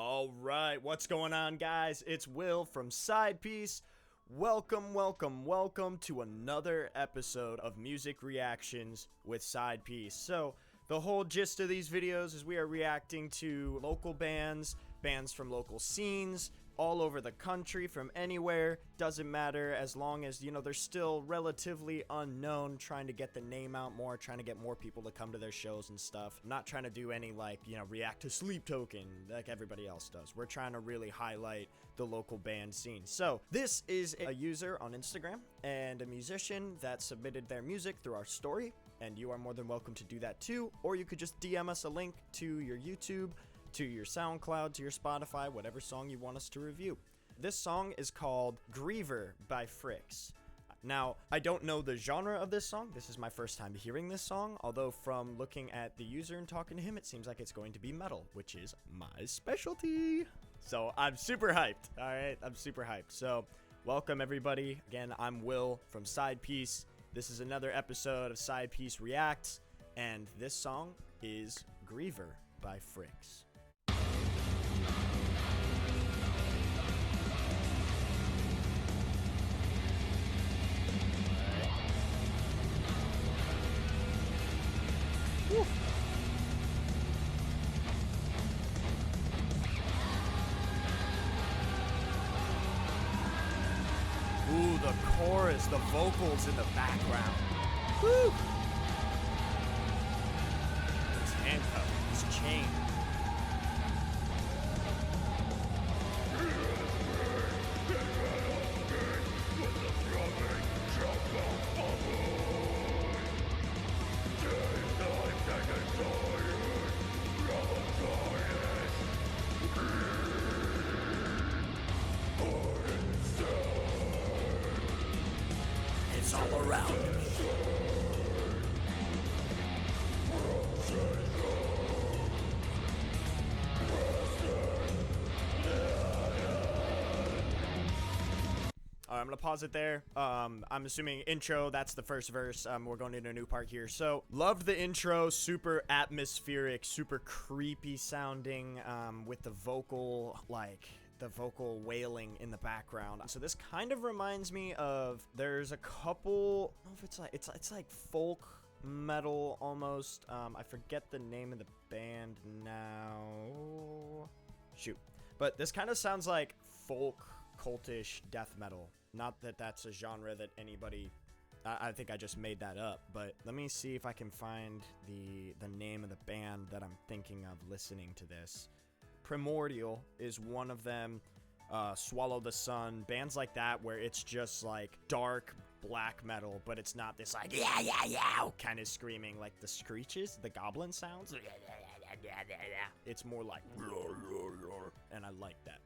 All right, what's going on, guys? It's Will from Side Piece. Welcome to another episode of Music Reactions with Side Piece. So, the whole gist of these videos is we are reacting to local bands from local scenes, all over the country, from anywhere. Doesn't matter, as long as, they're still relatively unknown, trying to get the name out more, trying to get more people to come to their shows and stuff. I'm not trying to do any, react to Sleep Token like everybody else does. We're trying to really highlight the local band scene. So, this is a user on Instagram and a musician that submitted their music through our story, and you are more than welcome to do that too, or you could just DM us a link to your YouTube, to your SoundCloud, to your Spotify, whatever song you want us to review. This song is called Griever by Phryx. Now, I don't know the genre of this song. This is my first time hearing this song, although from looking at the user and talking to him, it seems like it's going to be metal, which is my specialty. So I'm super hyped, all right? I'm super hyped. So welcome, everybody. Again, I'm Will from Side Piece. This is another episode of Side Piece Reacts, and this song is Griever by Phryx. Ooh, the chorus, the vocals in the background. Woo! He's handcuffed, he's chained. It's all around me. Alright, I'm gonna pause it there. I'm assuming intro, that's the first verse. We're going into a new part here. So, loved the intro, super atmospheric, super creepy sounding, with the vocal, the vocal wailing in the background. So this kind of reminds me of, there's a couple, I don't know if it's like folk metal almost. I forget the name of the band now. Shoot. But this kind of sounds like folk cultish death metal. Not that that's a genre that anybody, I think I just made that up, but let me see if I can find the name of the band that I'm thinking of listening to this. Primordial is one of them. Swallow the Sun, bands like that where it's just like dark black metal, but it's not this like yeah kind of screaming like the screeches, the goblin sounds. It's more like and I like that.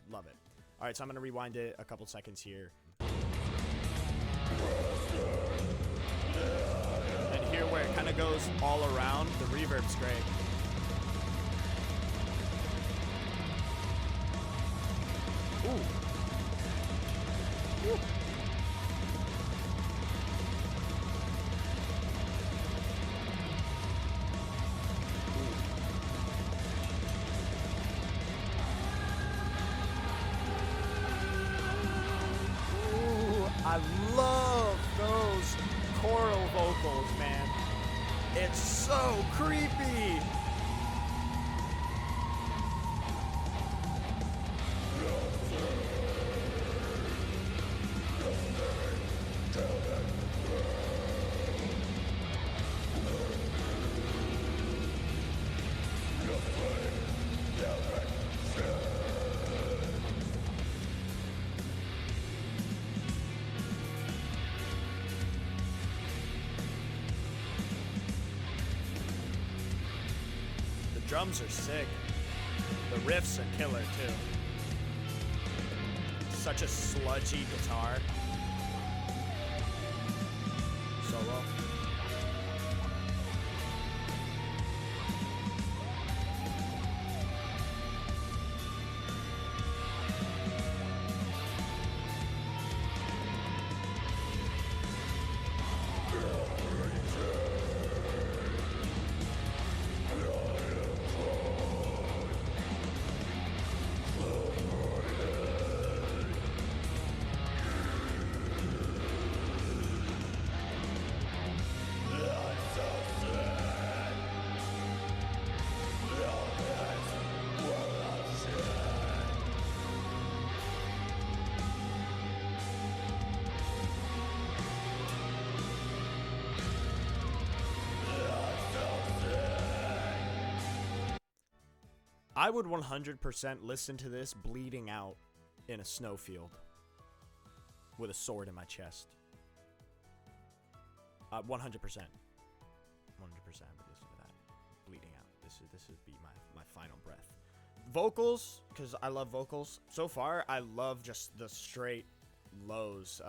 Love it. All right, so I'm gonna rewind it a couple seconds here. And here where it kind of goes all around, the reverb's great. Ooh. Ooh. Ooh, I love those choral vocals, man. It's so creepy. Drums are sick. The riffs are killer too. Such a sludgy guitar. Solo. I would 100% listen to this bleeding out in a snowfield with a sword in my chest. 100%. 100% I would listen to that. Bleeding out. This would be my final breath. Vocals, because I love vocals. So far, I love just the straight lows.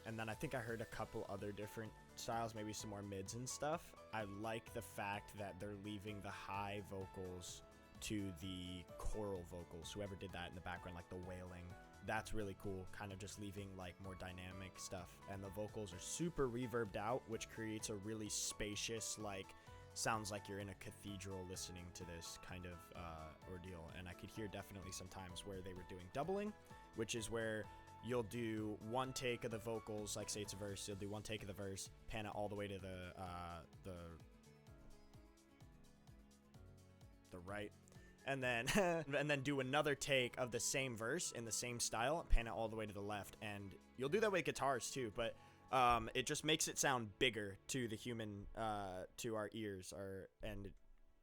And then I think I heard a couple other different styles, maybe some more mids and stuff. I like the fact that they're leaving the high vocals to the choral vocals. Whoever did that in the background, like the wailing, that's really cool. Kind of just leaving like more dynamic stuff. And the vocals are super reverbed out, which creates a really spacious, like, sounds like you're in a cathedral listening to this kind of ordeal. And I could hear definitely sometimes where they were doing doubling, which is where you'll do one take of the vocals, like say it's a verse, you'll do one take of the verse, pan it all the way to the right, and then and then do another take of the same verse in the same style, pan it all the way to the left. And you'll do that with guitars too, but it just makes it sound bigger to the human, to our ears, and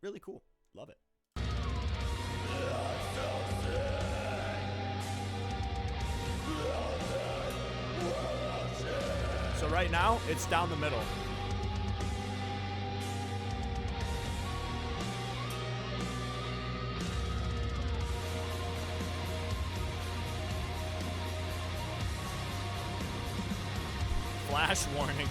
really cool. Love it. So right now, it's down the middle. Flash warning.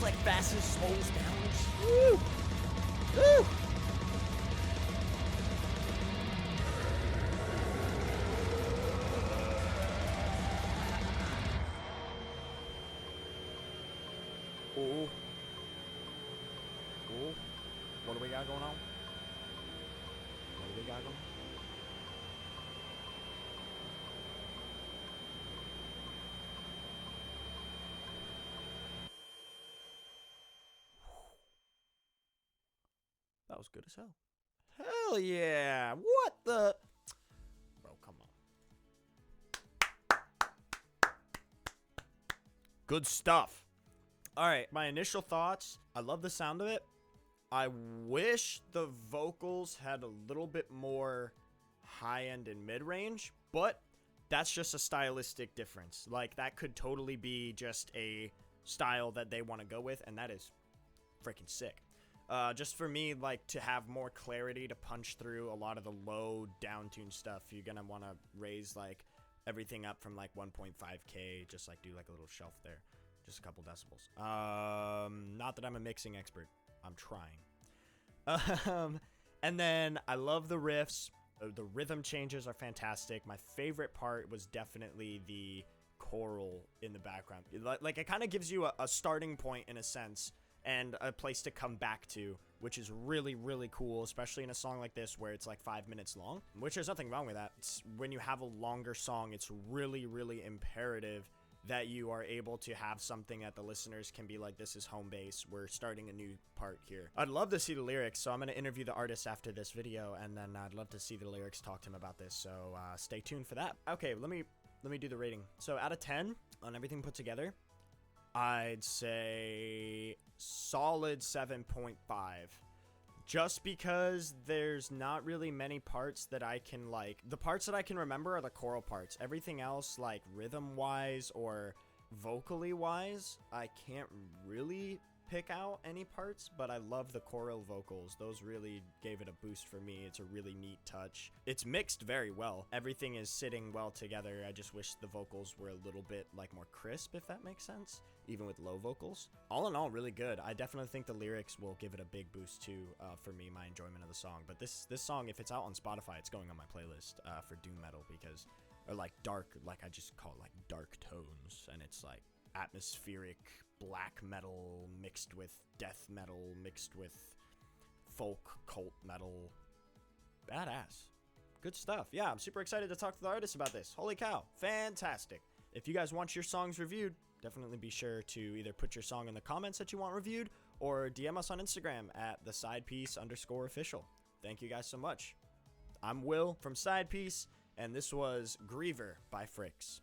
Like fast as slows down. Woo! Woo! Ooh. Ooh. What do we got going on? What do we got going on? That was good as hell. Hell yeah. What the? Bro, come on. Good stuff. All right, my initial thoughts. I love the sound of it. I wish the vocals had a little bit more high end and mid range, but that's just a stylistic difference. Like, that could totally be just a style that they want to go with, and that is freaking sick. Just for me, like, to have more clarity to punch through a lot of the low downtune stuff, you're gonna want to raise, like, everything up from, like, 1.5K, just, like, do, like, a little shelf there. Just a couple decibels. Not that I'm a mixing expert. I'm trying. And then I love the riffs. The rhythm changes are fantastic. My favorite part was definitely the choral in the background. Like, it kind of gives you a starting point, in a sense, and a place to come back to, which is really, really cool, especially in a song like this where it's like 5 minutes long, which there's nothing wrong with that. When you have a longer song, it's really, really imperative that you are able to have something that the listeners can be like, this is home base, we're starting a new part here. I'd love to see the lyrics, so I'm going to interview the artist after this video, and then I'd love to see the lyrics, talk to him about this, so stay tuned for that. Okay, let me do the rating. So out of 10 on everything put together, I'd say solid 7.5. Just because there's not really many parts that I can, like, the parts that I can remember are the choral parts. Everything else, like, rhythm-wise or vocally-wise, I can't really pick out any parts, but I love the choral vocals. Those really gave it a boost for me. It's a really neat touch. It's mixed very well. Everything is sitting well together. I just wish the vocals were a little bit like more crisp, if that makes sense, even with low vocals. All in all, really good. I definitely think the lyrics will give it a big boost too, for me, my enjoyment of the song. But this song, if it's out on Spotify, it's going on my playlist for doom metal, because, or like dark, like I just call it like dark tones, and it's like atmospheric black metal mixed with death metal mixed with folk cult metal. Badass. Good stuff. Yeah, I'm super excited to talk to the artist about this. Holy cow, fantastic. If you guys want your songs reviewed, definitely be sure to either put your song in the comments that you want reviewed, or DM us on Instagram at @thesidepiece_official. Thank you guys so much. I'm Will from Side Piece, and this was Griever by Phryx.